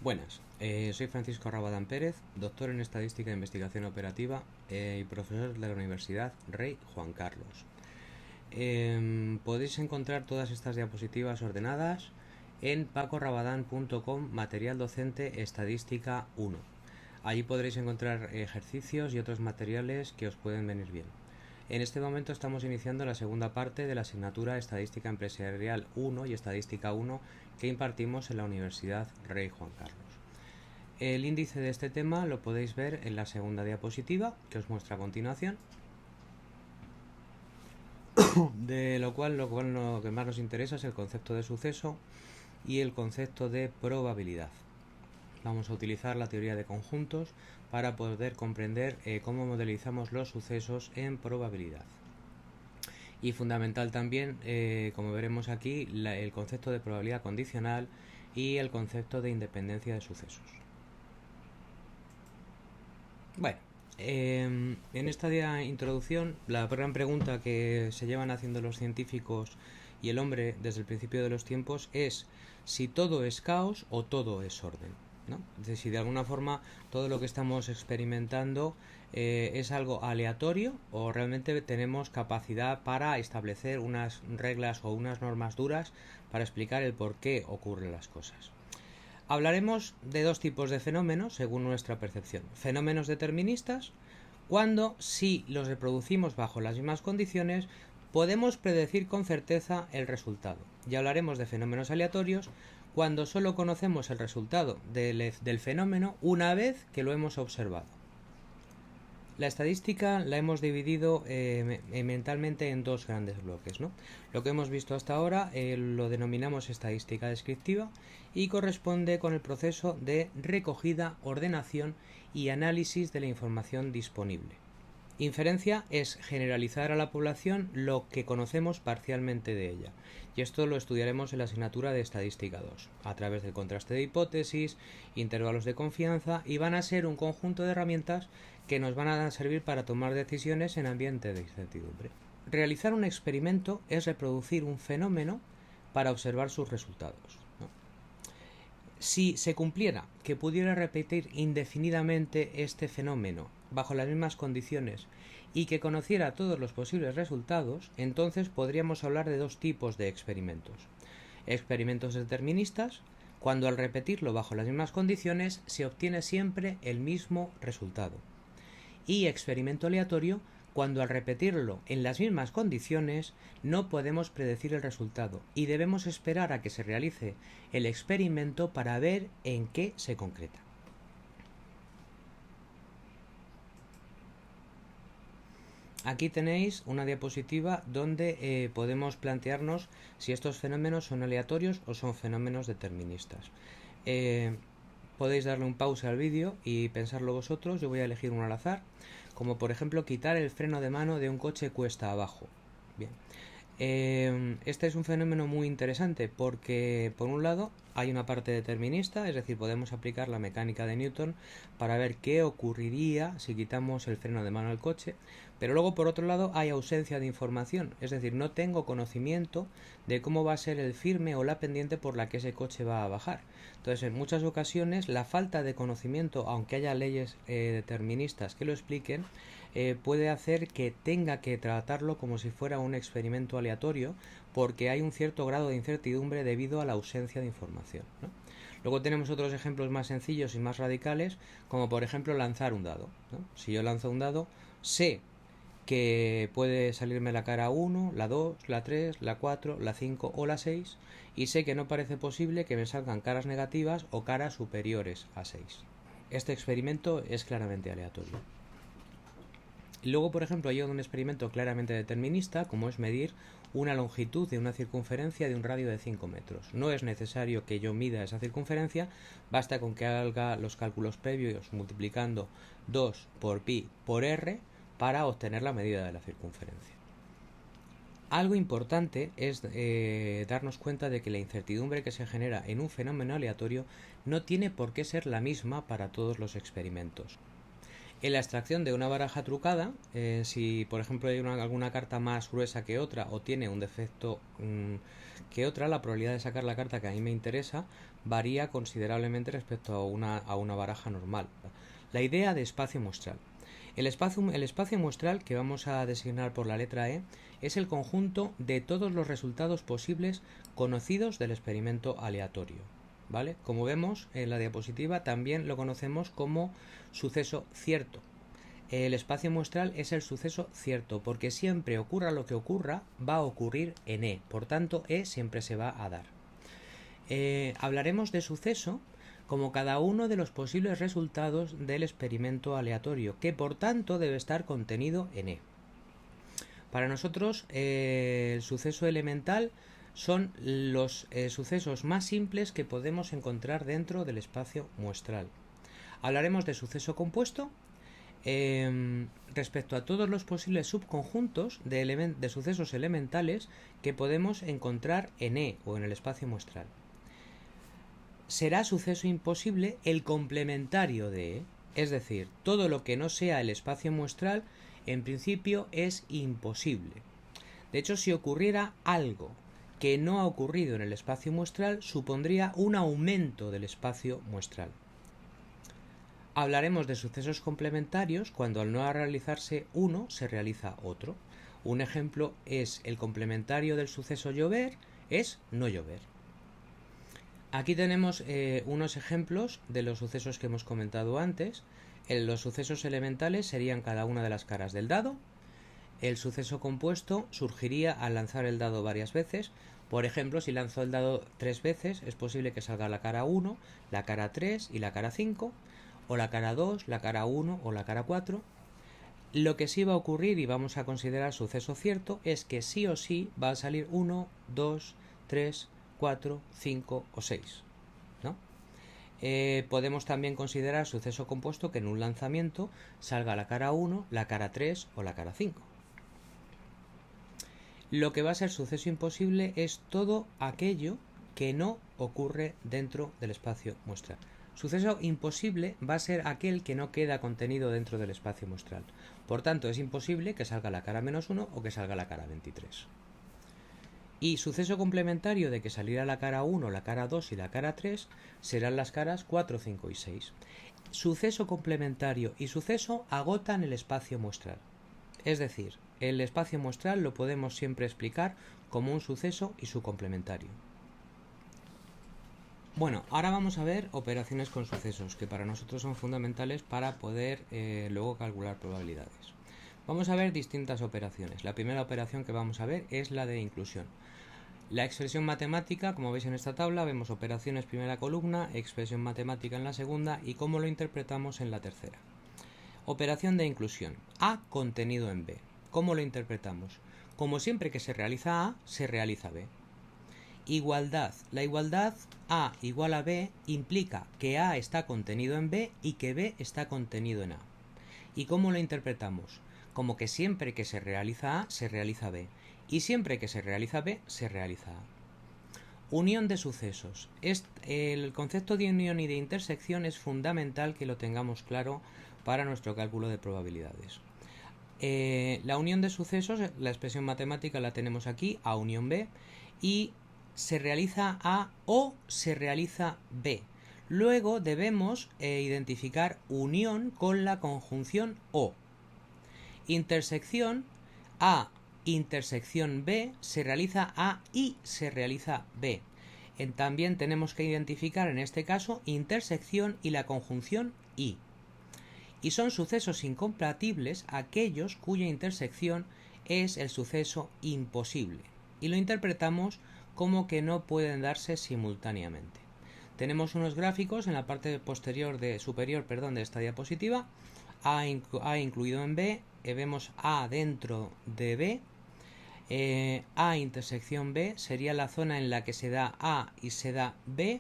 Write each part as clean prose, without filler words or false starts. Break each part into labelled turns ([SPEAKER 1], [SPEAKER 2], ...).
[SPEAKER 1] Buenas, soy Francisco Rabadán Pérez, doctor en Estadística e Investigación Operativa y profesor de la Universidad Rey Juan Carlos. Podéis encontrar todas estas diapositivas ordenadas en pacorabadán.com, material docente Estadística 1. Allí podréis encontrar ejercicios y otros materiales que os pueden venir bien. En este momento estamos iniciando la segunda parte de la asignatura Estadística Empresarial 1 y Estadística 1 que impartimos en la Universidad Rey Juan Carlos. El índice de este tema lo podéis ver en la segunda diapositiva que os muestra a continuación, de lo que más nos interesa es el concepto de suceso y el concepto de probabilidad. Vamos a utilizar la teoría de conjuntos para poder comprender cómo modelizamos los sucesos en probabilidad. Y fundamental también, como veremos aquí, el concepto de probabilidad condicional y el concepto de independencia de sucesos. Bueno, en esta introducción, la gran pregunta que se llevan haciendo los científicos y el hombre desde el principio de los tiempos es si todo es caos o todo es orden, ¿no? Es decir, si de alguna forma todo lo que estamos experimentando es algo aleatorio o realmente tenemos capacidad para establecer unas reglas o unas normas duras para explicar el por qué ocurren las cosas. Hablaremos de dos tipos de fenómenos según nuestra percepción. Fenómenos deterministas, cuando si los reproducimos bajo las mismas condiciones podemos predecir con certeza el resultado. Y hablaremos de fenómenos aleatorios, cuando solo conocemos el resultado del fenómeno una vez que lo hemos observado. La estadística la hemos dividido mentalmente en dos grandes bloques, ¿no? Lo que hemos visto hasta ahora lo denominamos estadística descriptiva y corresponde con el proceso de recogida, ordenación y análisis de la información disponible. Inferencia es generalizar a la población lo que conocemos parcialmente de ella, y esto lo estudiaremos en la asignatura de Estadística 2, a través del contraste de hipótesis, intervalos de confianza, y van a ser un conjunto de herramientas que nos van a servir para tomar decisiones en ambiente de incertidumbre. Realizar un experimento es reproducir un fenómeno para observar sus resultados, ¿no? Si se cumpliera que pudiera repetir indefinidamente este fenómeno bajo las mismas condiciones y que conociera todos los posibles resultados, entonces podríamos hablar de dos tipos de experimentos. Experimentos deterministas, cuando al repetirlo bajo las mismas condiciones se obtiene siempre el mismo resultado. Y experimento aleatorio, cuando al repetirlo en las mismas condiciones no podemos predecir el resultado y debemos esperar a que se realice el experimento para ver en qué se concreta. Aquí tenéis una diapositiva donde podemos plantearnos si estos fenómenos son aleatorios o son fenómenos deterministas. Podéis darle un pause al vídeo y pensarlo vosotros. Yo voy a elegir uno al azar, como por ejemplo quitar el freno de mano de un coche cuesta abajo. Bien. Este es un fenómeno muy interesante porque, por un lado, hay una parte determinista, es decir, podemos aplicar la mecánica de Newton para ver qué ocurriría si quitamos el freno de mano del coche, pero luego, por otro lado, hay ausencia de información, es decir, no tengo conocimiento de cómo va a ser el firme o la pendiente por la que ese coche va a bajar. Entonces, en muchas ocasiones, la falta de conocimiento, aunque haya leyes deterministas que lo expliquen, puede hacer que tenga que tratarlo como si fuera un experimento aleatorio, porque hay un cierto grado de incertidumbre debido a la ausencia de información, ¿no? Luego tenemos otros ejemplos más sencillos y más radicales, como por ejemplo lanzar un dado, ¿no? Si yo lanzo un dado, sé que puede salirme la cara 1, la 2, la 3, la 4, la 5 o la 6, y sé que no parece posible que me salgan caras negativas o caras superiores a 6. Este experimento es claramente aleatorio. Y luego, por ejemplo, hay un experimento claramente determinista, como es medir una longitud de una circunferencia de un radio de 5 metros. No es necesario que yo mida esa circunferencia, basta con que haga los cálculos previos multiplicando 2 por pi por r para obtener la medida de la circunferencia. Algo importante es darnos cuenta de que la incertidumbre que se genera en un fenómeno aleatorio no tiene por qué ser la misma para todos los experimentos. En la extracción de una baraja trucada, si por ejemplo hay alguna carta más gruesa que otra o tiene un defecto que otra, la probabilidad de sacar la carta que a mí me interesa varía considerablemente respecto a una baraja normal. La idea de espacio muestral. El espacio muestral, que vamos a designar por la letra E, es el conjunto de todos los resultados posibles conocidos del experimento aleatorio. ¿Vale? Como vemos en la diapositiva, también lo conocemos como suceso cierto. El espacio muestral es el suceso cierto, porque siempre ocurra lo que ocurra, va a ocurrir en E. Por tanto, E siempre se va a dar. Hablaremos de suceso como cada uno de los posibles resultados del experimento aleatorio, que por tanto debe estar contenido en E. Para nosotros, el suceso elemental son los sucesos más simples que podemos encontrar dentro del espacio muestral. Hablaremos de suceso compuesto respecto a todos los posibles subconjuntos de sucesos elementales que podemos encontrar en E o en el espacio muestral. Será suceso imposible el complementario de E, es decir, todo lo que no sea el espacio muestral en principio es imposible. De hecho, si ocurriera algo que no ha ocurrido en el espacio muestral, supondría un aumento del espacio muestral. Hablaremos de sucesos complementarios cuando al no realizarse uno se realiza otro. Un ejemplo es el complementario del suceso llover es no llover. Aquí tenemos unos ejemplos de los sucesos que hemos comentado antes. Los sucesos elementales serían cada una de las caras del dado. El suceso compuesto surgiría al lanzar el dado varias veces. Por ejemplo, si lanzo el dado 3 veces, es posible que salga la cara 1, la cara 3 y la cara 5, o la cara 2, la cara 1 o la cara 4. Lo que sí va a ocurrir y vamos a considerar suceso cierto es que sí o sí va a salir 1, 2, 3, 4, 5 o 6, ¿no? Podemos también considerar suceso compuesto que en un lanzamiento salga la cara 1, la cara 3 o la cara 5. Lo que va a ser suceso imposible es todo aquello que no ocurre dentro del espacio muestral. Suceso imposible va a ser aquel que no queda contenido dentro del espacio muestral. Por tanto, es imposible que salga la cara -1 o que salga la cara 23. Y suceso complementario de que saliera la cara 1, la cara 2 y la cara 3 serán las caras 4, 5 y 6. Suceso complementario y suceso agotan el espacio muestral. Es decir, el espacio muestral lo podemos siempre explicar como un suceso y su complementario. Bueno, ahora vamos a ver operaciones con sucesos, que para nosotros son fundamentales para poder luego calcular probabilidades. Vamos a ver distintas operaciones. La primera operación que vamos a ver es la de inclusión. La expresión matemática, como veis en esta tabla, vemos operaciones primera columna, expresión matemática en la segunda y cómo lo interpretamos en la tercera. Operación de inclusión. A contenido en B. ¿Cómo lo interpretamos? Como siempre que se realiza A, se realiza B. Igualdad. La igualdad A igual a B implica que A está contenido en B y que B está contenido en A. ¿Y cómo lo interpretamos? Como que siempre que se realiza A, se realiza B. Y siempre que se realiza B, se realiza A. Unión de sucesos. El concepto de unión y de intersección es fundamental que lo tengamos claro para nuestro cálculo de probabilidades. La unión de sucesos, la expresión matemática la tenemos aquí, A unión B, y se realiza A o se realiza B. Luego debemos identificar unión con la conjunción O. Intersección, A intersección B, se realiza A y se realiza B. También tenemos que identificar en este caso intersección y la conjunción y. Y son sucesos incompatibles aquellos cuya intersección es el suceso imposible. Y lo interpretamos como que no pueden darse simultáneamente. Tenemos unos gráficos en la parte superior de esta diapositiva. A incluido en B, vemos A dentro de B. A intersección B sería la zona en la que se da A y se da B.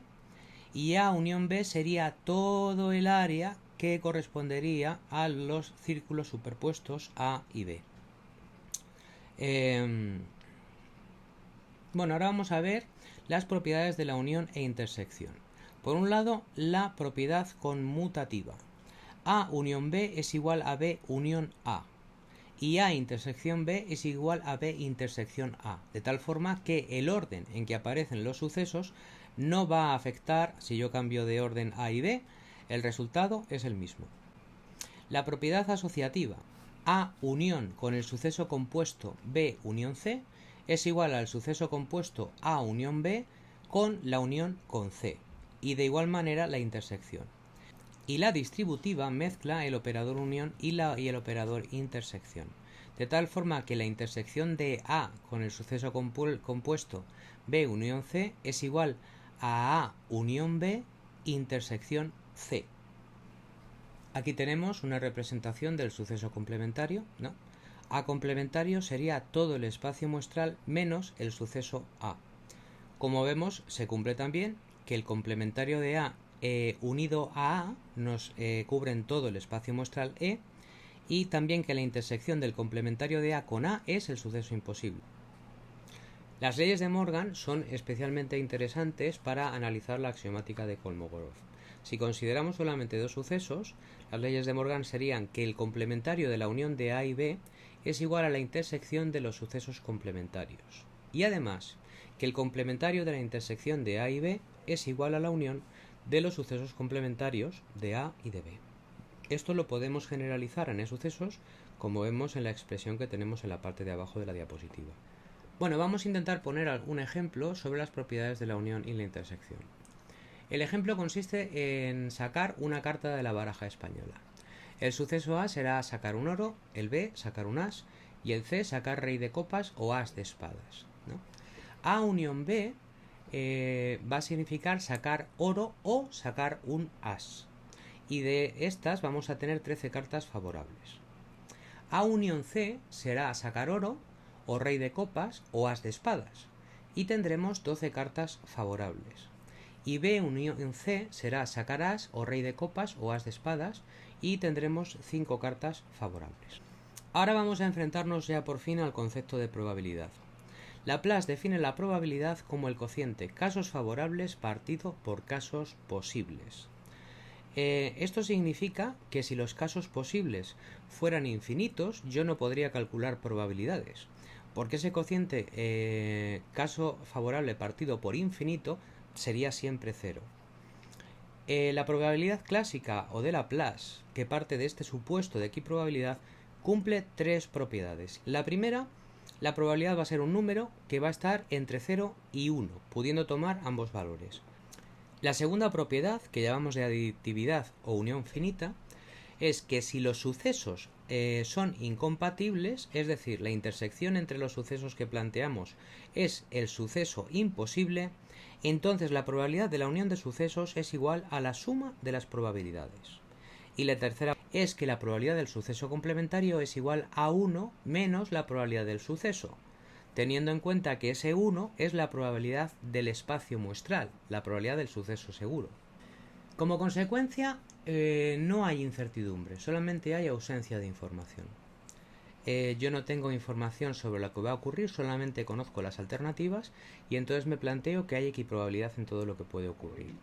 [SPEAKER 1] Y A unión B sería todo el área que correspondería a los círculos superpuestos A y B. Bueno, ahora vamos a ver las propiedades de la unión e intersección. Por un lado, la propiedad conmutativa. A unión B es igual a B unión A. Y A intersección B es igual a B intersección A, de tal forma que el orden en que aparecen los sucesos no va a afectar si yo cambio de orden A y B, el resultado es el mismo. La propiedad asociativa A unión con el suceso compuesto B unión C es igual al suceso compuesto A unión B con la unión con C, y de igual manera la intersección. Y la distributiva mezcla el operador unión y el operador intersección, de tal forma que la intersección de A con el suceso compuesto B unión C es igual a A unión B intersección C. Aquí tenemos una representación del suceso complementario, ¿no? A complementario sería todo el espacio muestral menos el suceso A. Como vemos, se cumple también que el complementario de A unido a A nos cubren todo el espacio muestral E, y también que la intersección del complementario de A con A es el suceso imposible. Las leyes de Morgan son especialmente interesantes para analizar la axiomática de Kolmogorov. Si consideramos solamente dos sucesos, las leyes de Morgan serían que el complementario de la unión de A y B es igual a la intersección de los sucesos complementarios. Y además, que el complementario de la intersección de A y B es igual a la unión de los sucesos complementarios de A y de B. Esto lo podemos generalizar en sucesos, como vemos en la expresión que tenemos en la parte de abajo de la diapositiva. Bueno, vamos a intentar poner algún ejemplo sobre las propiedades de la unión y la intersección. El ejemplo consiste en sacar una carta de la baraja española. El suceso A será sacar un oro, el B sacar un as y el C sacar rey de copas o as de espadas, ¿no? A unión B va a significar sacar oro o sacar un as. Y de estas vamos a tener 13 cartas favorables. A unión C será sacar oro o rey de copas o as de espadas. Y tendremos 12 cartas favorables. Y B unión C será sacar as o rey de copas o as de espadas y tendremos 5 cartas favorables. Ahora vamos a enfrentarnos ya por fin al concepto de probabilidad. Laplace define la probabilidad como el cociente casos favorables partido por casos posibles. Esto significa que si los casos posibles fueran infinitos, yo no podría calcular probabilidades, porque ese cociente caso favorable partido por infinito sería siempre cero. La probabilidad clásica o de Laplace, que parte de este supuesto de equiprobabilidad, cumple tres propiedades. La primera, la probabilidad va a ser un número que va a estar entre 0 y 1, pudiendo tomar ambos valores. La segunda propiedad, que llamamos de aditividad o unión finita, es que si los sucesos son incompatibles, es decir, la intersección entre los sucesos que planteamos es el suceso imposible, entonces la probabilidad de la unión de sucesos es igual a la suma de las probabilidades. Y la tercera es que la probabilidad del suceso complementario es igual a 1 menos la probabilidad del suceso, teniendo en cuenta que ese 1 es la probabilidad del espacio muestral, la probabilidad del suceso seguro. Como consecuencia, no hay incertidumbre, solamente hay ausencia de información. Yo no tengo información sobre lo que va a ocurrir, solamente conozco las alternativas y entonces me planteo que hay equiprobabilidad en todo lo que puede ocurrir.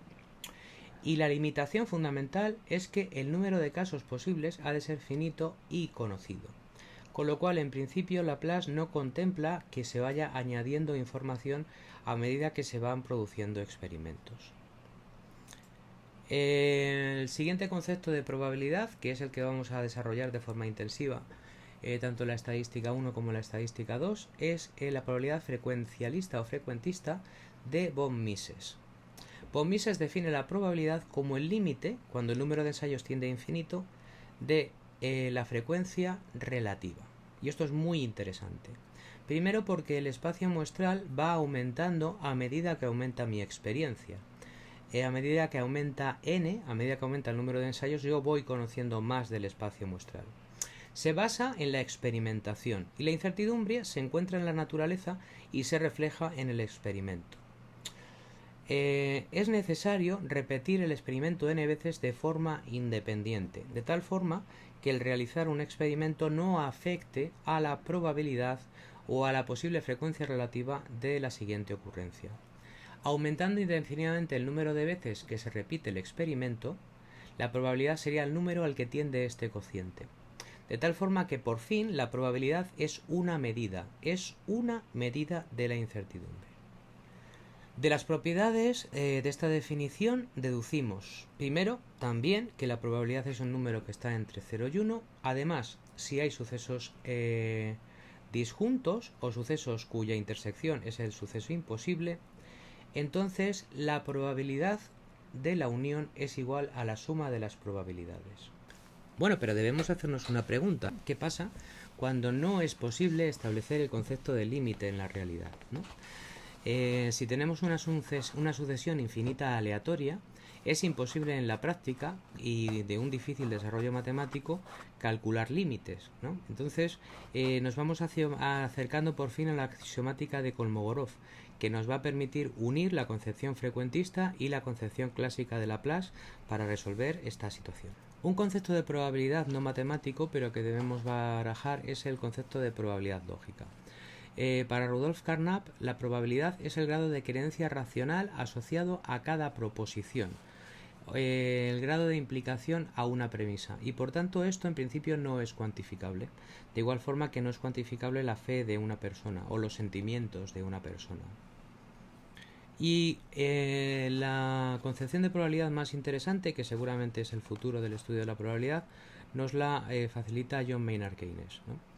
[SPEAKER 1] Y la limitación fundamental es que el número de casos posibles ha de ser finito y conocido. Con lo cual, en principio, Laplace no contempla que se vaya añadiendo información a medida que se van produciendo experimentos. El siguiente concepto de probabilidad, que es el que vamos a desarrollar de forma intensiva, tanto en la estadística 1 como en la estadística 2, es la probabilidad frecuencialista o frecuentista de von Mises. Von Mises define la probabilidad como el límite, cuando el número de ensayos tiende a infinito, de la frecuencia relativa. Y esto es muy interesante. Primero porque el espacio muestral va aumentando a medida que aumenta mi experiencia. A medida que aumenta n, a medida que aumenta el número de ensayos, yo voy conociendo más del espacio muestral. Se basa en la experimentación y la incertidumbre se encuentra en la naturaleza y se refleja en el experimento. Es necesario repetir el experimento n veces de forma independiente, de tal forma que el realizar un experimento no afecte a la probabilidad o a la posible frecuencia relativa de la siguiente ocurrencia. Aumentando indefinidamente el número de veces que se repite el experimento, La probabilidad sería el número al que tiende este cociente. De tal forma que por fin la probabilidad es una medida de la incertidumbre. De las propiedades de esta definición deducimos, primero, también que la probabilidad es un número que está entre 0 y 1. Además, si hay sucesos disjuntos o sucesos cuya intersección es el suceso imposible, entonces la probabilidad de la unión es igual a la suma de las probabilidades. Bueno, pero debemos hacernos una pregunta. ¿Qué pasa cuando no es posible establecer el concepto de límite en la realidad, ¿no? Si tenemos una sucesión infinita aleatoria, es imposible en la práctica y de un difícil desarrollo matemático calcular límites, ¿no? Entonces nos vamos acercando por fin a la axiomática de Kolmogorov, que nos va a permitir unir la concepción frecuentista y la concepción clásica de Laplace para resolver esta situación. Un concepto de probabilidad no matemático, pero que debemos barajar, es el concepto de probabilidad lógica. Para Rudolf Carnap, la probabilidad es el grado de creencia racional asociado a cada proposición, el grado de implicación a una premisa, y por tanto esto en principio no es cuantificable, de igual forma que no es cuantificable la fe de una persona o los sentimientos de una persona. Y la concepción de probabilidad más interesante, que seguramente es el futuro del estudio de la probabilidad, nos la facilita John Maynard Keynes, ¿no?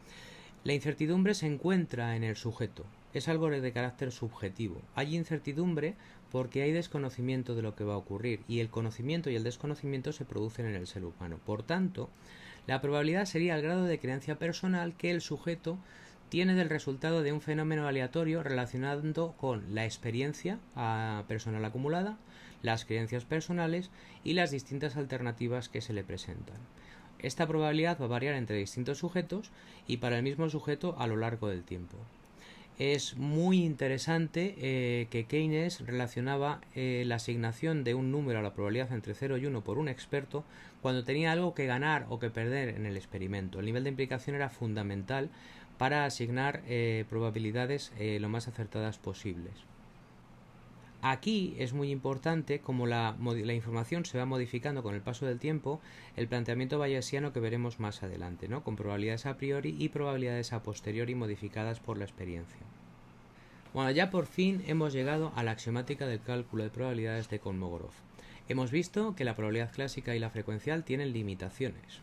[SPEAKER 1] La incertidumbre se encuentra en el sujeto, es algo de carácter subjetivo. Hay incertidumbre porque hay desconocimiento de lo que va a ocurrir, y el conocimiento y el desconocimiento se producen en el ser humano. Por tanto, la probabilidad sería el grado de creencia personal que el sujeto tiene del resultado de un fenómeno aleatorio relacionado con la experiencia personal acumulada, las creencias personales y las distintas alternativas que se le presentan. Esta probabilidad va a variar entre distintos sujetos y para el mismo sujeto a lo largo del tiempo. Es muy interesante que Keynes relacionaba la asignación de un número a la probabilidad entre 0 y 1 por un experto cuando tenía algo que ganar o que perder en el experimento. El nivel de implicación era fundamental para asignar probabilidades lo más acertadas posibles. Aquí es muy importante, como la información se va modificando con el paso del tiempo, el planteamiento bayesiano que veremos más adelante, ¿no? Con probabilidades a priori y probabilidades a posteriori modificadas por la experiencia. Bueno, ya por fin hemos llegado a la axiomática del cálculo de probabilidades de Kolmogorov. Hemos visto que la probabilidad clásica y la frecuencial tienen limitaciones.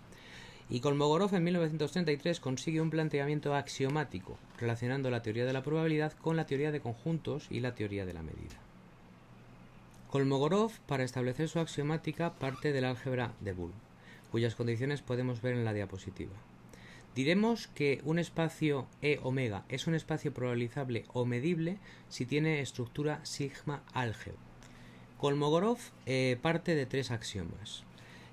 [SPEAKER 1] Y Kolmogorov en 1933 consigue un planteamiento axiomático, relacionando la teoría de la probabilidad con la teoría de conjuntos y la teoría de la medida. Kolmogorov, para establecer su axiomática, parte del álgebra de Boole, cuyas condiciones podemos ver en la diapositiva. Diremos que un espacio E omega es un espacio probabilizable o medible si tiene estructura sigma álgebra. Kolmogorov parte de tres axiomas.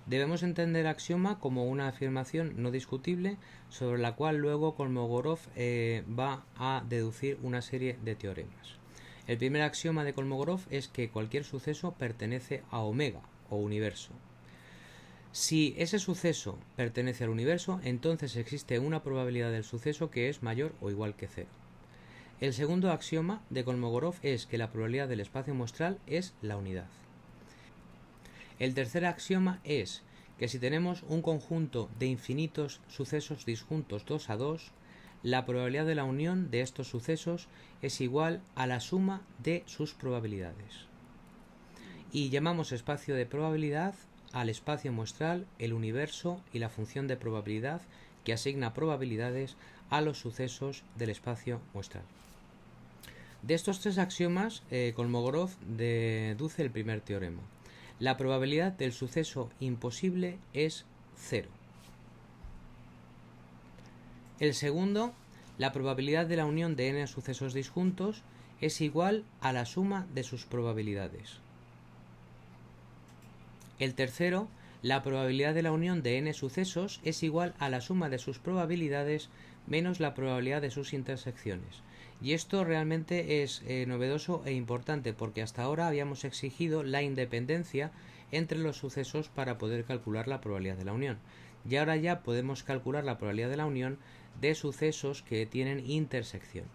[SPEAKER 1] Debemos entender el axioma como una afirmación no discutible sobre la cual luego Kolmogorov va a deducir una serie de teoremas. El primer axioma de Kolmogorov es que cualquier suceso pertenece a omega o universo. Si ese suceso pertenece al universo, entonces existe una probabilidad del suceso que es mayor o igual que 0. El segundo axioma de Kolmogorov es que la probabilidad del espacio muestral es la unidad. El tercer axioma es que si tenemos un conjunto de infinitos sucesos disjuntos 2 a 2, la probabilidad de la unión de estos sucesos es igual a la suma de sus probabilidades. Y llamamos espacio de probabilidad al espacio muestral, el universo y la función de probabilidad que asigna probabilidades a los sucesos del espacio muestral. De estos tres axiomas, Kolmogorov deduce el primer teorema. La probabilidad del suceso imposible es 0. El segundo, la probabilidad de la unión de n sucesos disjuntos es igual a la suma de sus probabilidades. El tercero, la probabilidad de la unión de n sucesos es igual a la suma de sus probabilidades menos la probabilidad de sus intersecciones. Y esto realmente es novedoso e importante porque hasta ahora habíamos exigido la independencia entre los sucesos para poder calcular la probabilidad de la unión. Y ahora ya podemos calcular la probabilidad de la unión de sucesos que tienen intersección.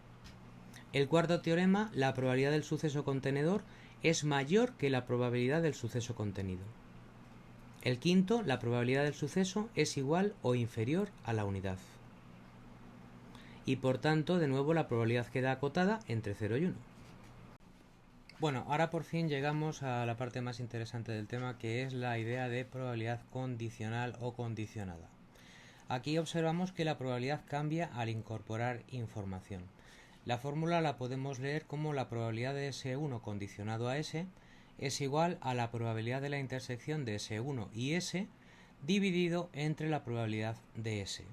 [SPEAKER 1] El cuarto teorema, la probabilidad del suceso contenedor es mayor que la probabilidad del suceso contenido. El quinto, la probabilidad del suceso es igual o inferior a la unidad. Y por tanto, de nuevo, la probabilidad queda acotada entre 0 y 1. Bueno, ahora por fin llegamos a la parte más interesante del tema, que es la idea de probabilidad condicional o condicionada. Aquí observamos que la probabilidad cambia al incorporar información. La fórmula la podemos leer como la probabilidad de S1 condicionado a S es igual a la probabilidad de la intersección de S1 y S dividido entre la probabilidad de S.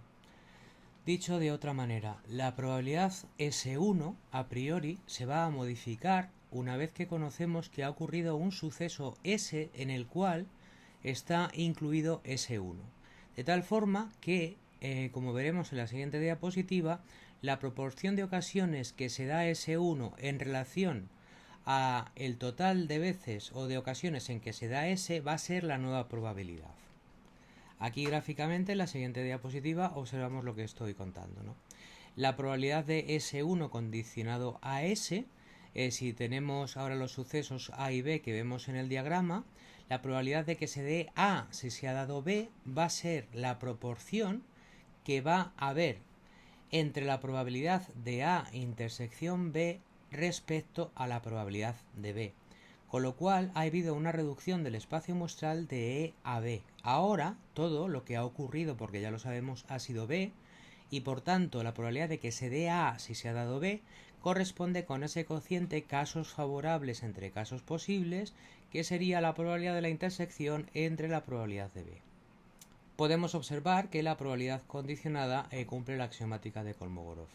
[SPEAKER 1] Dicho de otra manera, la probabilidad S1 a priori se va a modificar una vez que conocemos que ha ocurrido un suceso S en el cual está incluido S1. De tal forma que, como veremos en la siguiente diapositiva, la proporción de ocasiones que se da S1 en relación a el total de veces o de ocasiones en que se da S va a ser la nueva probabilidad. Aquí gráficamente en la siguiente diapositiva observamos lo que estoy contando, ¿no? La probabilidad de S1 condicionado a S, si tenemos ahora los sucesos A y B que vemos en el diagrama, la probabilidad de que se dé A si se ha dado B va a ser la proporción que va a haber entre la probabilidad de A intersección B respecto a la probabilidad de B. Con lo cual ha habido una reducción del espacio muestral de E a B. Ahora todo lo que ha ocurrido, porque ya lo sabemos, ha sido B, y por tanto la probabilidad de que se dé A si se ha dado B corresponde con ese cociente casos favorables entre casos posibles, que sería la probabilidad de la intersección entre la probabilidad de B. Podemos observar que la probabilidad condicionada cumple la axiomática de Kolmogorov.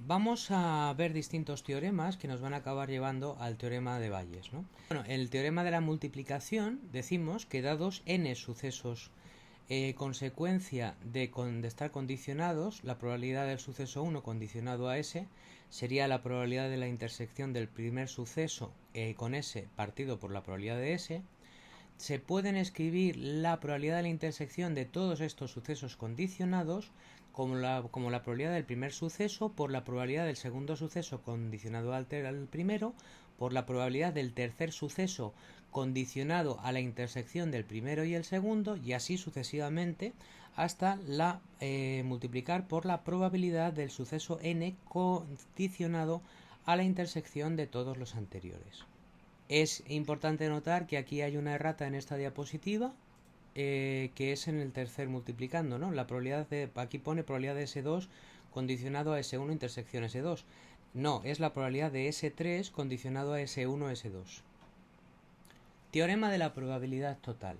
[SPEAKER 1] Vamos a ver distintos teoremas que nos van a acabar llevando al teorema de Bayes, ¿no? Bueno, en el teorema de la multiplicación decimos que dados n sucesos consecuencia de estar condicionados, la probabilidad del suceso 1 condicionado a S sería la probabilidad de la intersección del primer suceso con S partido por la probabilidad de S. Se pueden escribir la probabilidad de la intersección de todos estos sucesos condicionados como la probabilidad del primer suceso por la probabilidad del segundo suceso condicionado al primero por la probabilidad del tercer suceso condicionado a la intersección del primero y el segundo y así sucesivamente hasta multiplicar por la probabilidad del suceso n condicionado a la intersección de todos los anteriores. Es importante notar que aquí hay una errata en esta diapositiva, que es en el tercer multiplicando, ¿no? La probabilidad aquí pone probabilidad de S2 condicionado a S1 intersección S2. No, es la probabilidad de S3 condicionado a S1 S2. Teorema de la probabilidad total.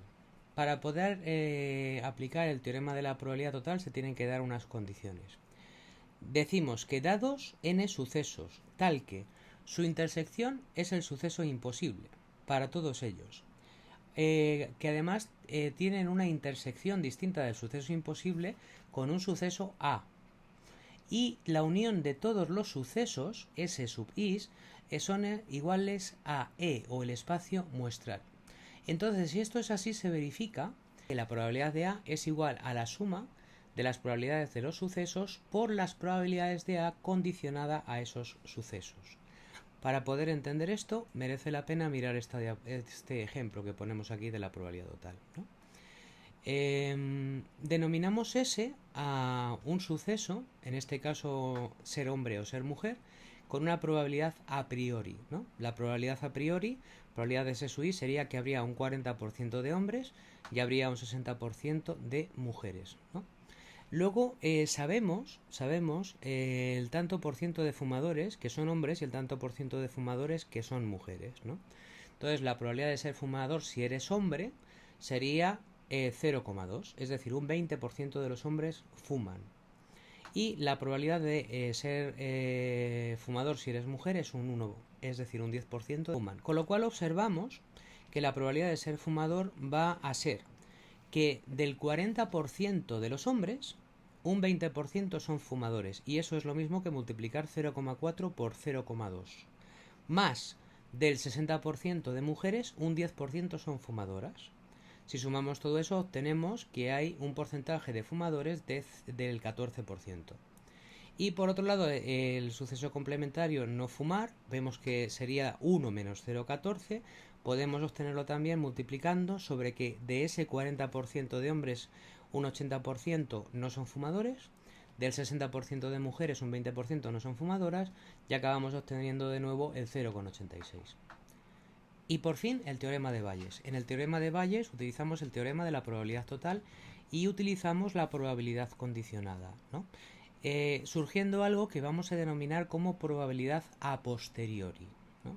[SPEAKER 1] Para poder aplicar el teorema de la probabilidad total se tienen que dar unas condiciones. Decimos que dados n sucesos, tal que su intersección es el suceso imposible para todos ellos, que además tienen una intersección distinta del suceso imposible con un suceso A, y la unión de todos los sucesos S sub is son iguales a E o el espacio muestral. Entonces, si esto es así, se verifica que la probabilidad de A es igual a la suma de las probabilidades de los sucesos por las probabilidades de A condicionada a esos sucesos. Para poder entender esto, merece la pena mirar este ejemplo que ponemos aquí de la probabilidad total, ¿no? Denominamos S a un suceso, en este caso ser hombre o ser mujer, con una probabilidad a priori, ¿no? La probabilidad a priori, probabilidad de S sub i, sería que habría un 40% de hombres y habría un 60% de mujeres, ¿no? Luego sabemos el tanto por ciento de fumadores que son hombres y el tanto por ciento de fumadores que son mujeres, ¿no? Entonces la probabilidad de ser fumador si eres hombre sería 0,2, es decir, un 20% de los hombres fuman. Y la probabilidad de ser fumador si eres mujer es un 1, es decir, un 10% fuman. Con lo cual observamos que la probabilidad de ser fumador va a ser que del 40% de los hombres, un 20% son fumadores, y eso es lo mismo que multiplicar 0,4 por 0,2. Más del 60% de mujeres, un 10% son fumadoras. Si sumamos todo eso, obtenemos que hay un porcentaje de fumadores del 14%. Y por otro lado, el suceso complementario no fumar, vemos que sería 1 menos 0,14. Podemos obtenerlo también multiplicando sobre que de ese 40% de hombres, un 80% no son fumadores, del 60% de mujeres un 20% no son fumadoras, y acabamos obteniendo de nuevo el 0,86. Y por fin el teorema de Bayes. En el teorema de Bayes utilizamos el teorema de la probabilidad total y utilizamos la probabilidad condicionada, ¿no? Surgiendo algo que vamos a denominar como probabilidad a posteriori, ¿no?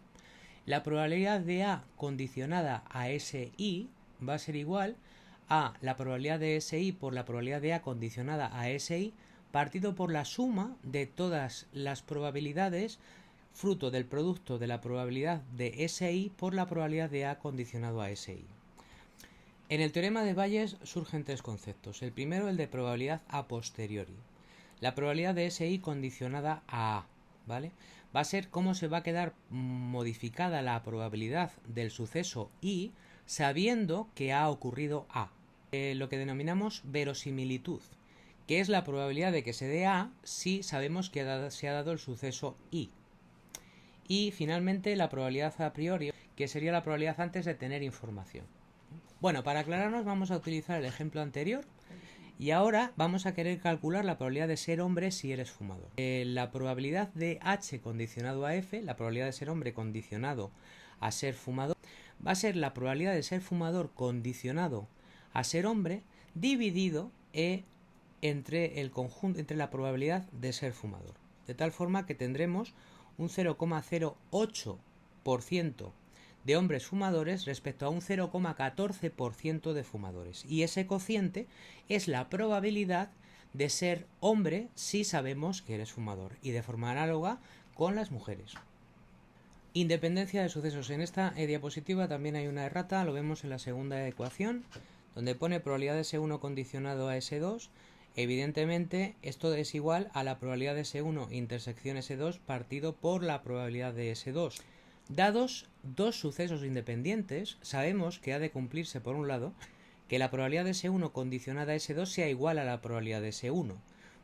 [SPEAKER 1] La probabilidad de A condicionada a SI va a ser igual a la probabilidad de SI por la probabilidad de A condicionada a SI partido por la suma de todas las probabilidades fruto del producto de la probabilidad de SI por la probabilidad de A condicionado a SI. En el teorema de Bayes surgen tres conceptos. El primero, el de probabilidad a posteriori. La probabilidad de SI condicionada a A, ¿vale? Va a ser cómo se va a quedar modificada la probabilidad del suceso I sabiendo que ha ocurrido A. Lo que denominamos verosimilitud, que es la probabilidad de que se dé A si sabemos que se ha dado el suceso I. Y finalmente la probabilidad a priori, que sería la probabilidad antes de tener información. Bueno, para aclararnos vamos a utilizar el ejemplo anterior y ahora vamos a querer calcular la probabilidad de ser hombre si eres fumador. La probabilidad de H condicionado a F, la probabilidad de ser hombre condicionado a ser fumador, va a ser la probabilidad de ser fumador condicionado a ser hombre dividido entre el conjunto, entre la probabilidad de ser fumador. De tal forma que tendremos un 0,08% de hombres fumadores respecto a un 0,14% de fumadores. Y ese cociente es la probabilidad de ser hombre si sabemos que eres fumador. Y de forma análoga con las mujeres. Independencia de sucesos. En esta diapositiva también hay una errata, lo vemos en la segunda ecuación, donde pone probabilidad de S1 condicionado a S2. Evidentemente esto es igual a la probabilidad de S1 intersección S2 partido por la probabilidad de S2. Dados dos sucesos independientes, sabemos que ha de cumplirse por un lado que la probabilidad de S1 condicionada a S2 sea igual a la probabilidad de S1,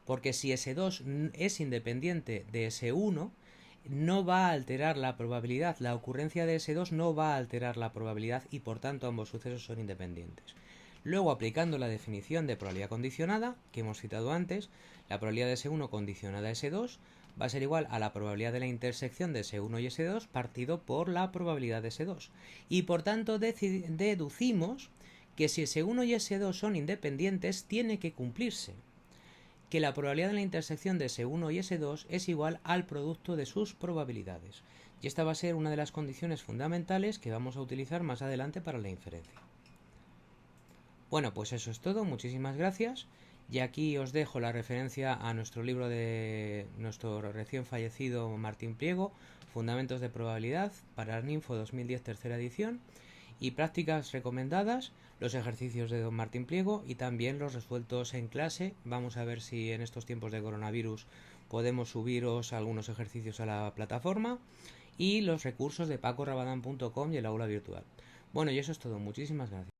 [SPEAKER 1] porque si S2 es independiente de S1, no va a alterar la probabilidad, la ocurrencia de S2 no va a alterar la probabilidad y por tanto ambos sucesos son independientes. Luego, aplicando la definición de probabilidad condicionada que hemos citado antes, la probabilidad de S1 condicionada a S2 va a ser igual a la probabilidad de la intersección de S1 y S2 partido por la probabilidad de S2. Y por tanto deducimos que si S1 y S2 son independientes, tiene que cumplirse que la probabilidad de la intersección de S1 y S2 es igual al producto de sus probabilidades. Y esta va a ser una de las condiciones fundamentales que vamos a utilizar más adelante para la inferencia. Bueno, pues eso es todo, muchísimas gracias. Y aquí os dejo la referencia a nuestro libro de nuestro recién fallecido Martín Pliego, Fundamentos de Probabilidad, para Arninfo 2010 tercera edición, y prácticas recomendadas, los ejercicios de don Martín Pliego y también los resueltos en clase. Vamos a ver si en estos tiempos de coronavirus podemos subiros algunos ejercicios a la plataforma, y los recursos de pacorabadán.com y el aula virtual. Bueno, y eso es todo, muchísimas gracias.